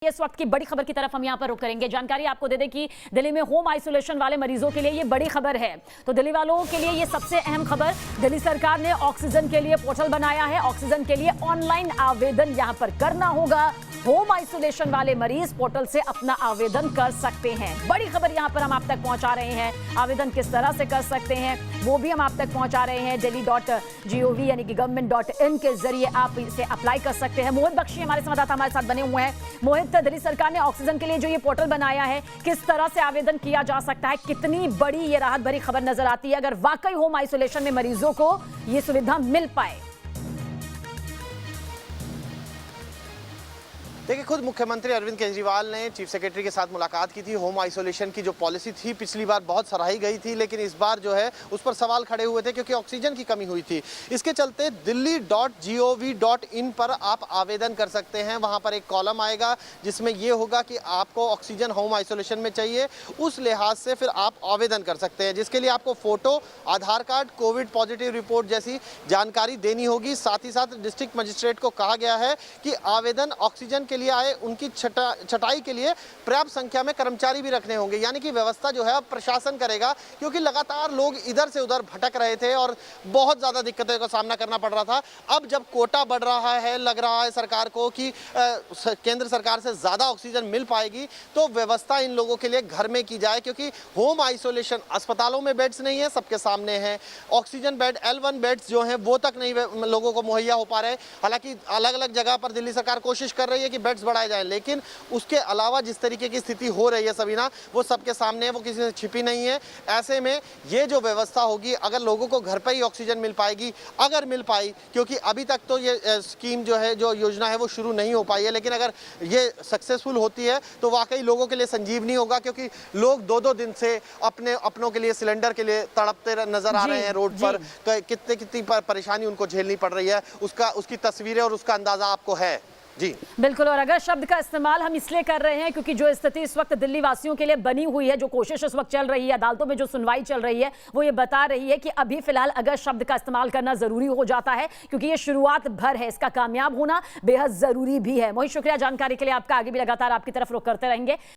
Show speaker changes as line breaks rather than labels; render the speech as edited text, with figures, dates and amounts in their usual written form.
इस वक्त की बड़ी खबर की तरफ हम यहां पर रुक करेंगे। जानकारी आपको दे दें कि दिल्ली में होम आइसोलेशन वाले मरीजों के लिए ये बड़ी खबर है। तो दिल्ली वालों के लिए ये सबसे अहम खबर, दिल्ली सरकार ने ऑक्सीजन के लिए पोर्टल बनाया है। ऑक्सीजन के लिए ऑनलाइन आवेदन यहां पर करना होगा। होम आइसोलेशन वाले मरीज पोर्टल से अपना आवेदन कर सकते हैं। बड़ी खबर यहां पर हम आप तक पहुंचा रहे हैं। आवेदन किस तरह से कर सकते हैं वो भी हम आप तक पहुंचा रहे हैं। delhi.gov यानी कि government.in के जरिए आप इसे अप्लाई कर सकते हैं। मोहित बख्शी हमारे संवाददाता हमारे साथ बने हुए हैं। मोहित, दिल्ली सरकार ने ऑक्सीजन के लिए जो ये पोर्टल बनाया है, किस तरह से आवेदन किया जा सकता है, कितनी बड़ी ये राहत भरी खबर नजर आती है अगर वाकई होम आइसोलेशन में मरीजों को ये सुविधा मिल पाए?
देखिए, खुद मुख्यमंत्री अरविंद केजरीवाल ने चीफ सेक्रेटरी के साथ मुलाकात की थी। होम आइसोलेशन की जो पॉलिसी थी पिछली बार बहुत सराही गई थी, लेकिन इस बार जो है उस पर सवाल खड़े हुए थे क्योंकि ऑक्सीजन की कमी हुई थी। इसके चलते delhi.gov.in पर आप आवेदन कर सकते हैं। वहां पर एक कॉलम आएगा जिसमें यह होगा कि आपको ऑक्सीजन होम आइसोलेशन में चाहिए, उस लिहाज से फिर आप आवेदन कर सकते हैं, जिसके लिए आपको फोटो, आधार कार्ड, कोविड पॉजिटिव रिपोर्ट जैसी जानकारी देनी होगी। साथ ही साथ डिस्ट्रिक्ट मजिस्ट्रेट को कहा गया है कि आवेदन ऑक्सीजन के लिए आए उनकी छटाई के लिए पर्याप्त संख्या में कर्मचारी भी रखने होंगे। यानी कि व्यवस्था जो है अब प्रशासन करेगा, क्योंकि लगातार लोग इधर से उधर भटक रहे थे और बहुत ज़्यादा दिक्कतों का सामना करना पड़ रहा था। अब जब कोटा बढ़ रहा है, लग रहा है सरकार को कि केंद्र सरकार से ज़्यादा ऑक्सीजन मिल पाएगी, तो व्यवस्था इन लोगों के लिए घर में की जाए, क्योंकि होम आइसोलेशन अस्पतालों में बेड्स नहीं है, सबके सामने है। ऑक्सीजन बेड L1 बेड्स जो हैं वो तक नहीं लोगों को मुहैया हो पा रहे। हालांकि अलग अलग जगह पर दिल्ली सरकार कोशिश कर रही है कि बेड्स बढ़ाए जाएं, लेकिन उसके अलावा जिस तरीके की स्थिति हो रही है सबीना, वो सबके सामने है, वो किसी से छिपी नहीं है। ऐसे में ये जो व्यवस्था होगी, अगर लोगों को घर पर ही ऑक्सीजन मिल पाएगी, अगर मिल पाई, क्योंकि अभी तक तो ये स्कीम जो है, जो योजना है वो शुरू नहीं हो पाई है, लेकिन अगर ये सक्सेसफुल होती है तो वाकई लोगों के लिए संजीवनी होगा, क्योंकि लोग दो दिन से अपनों के लिए सिलेंडर के लिए तड़पते नजर आ रहे हैं रोड पर। कितनी परेशानी उनको झेलनी पड़ रही है, उसकी तस्वीरें और उसका अंदाजा आपको है। जी
बिल्कुल। और अगर शब्द का इस्तेमाल हम इसलिए कर रहे हैं क्योंकि जो स्थिति इस वक्त दिल्ली वासियों के लिए बनी हुई है, जो कोशिश इस वक्त चल रही है, अदालतों में जो सुनवाई चल रही है, वो ये बता रही है कि अभी फिलहाल अगर शब्द का इस्तेमाल करना जरूरी हो जाता है, क्योंकि ये शुरुआत भर है, इसका कामयाब होना बेहद जरूरी भी है। मोहित, शुक्रिया जानकारी के लिए आपका। आगे भी लगातार आपकी तरफ रुख करते रहेंगे।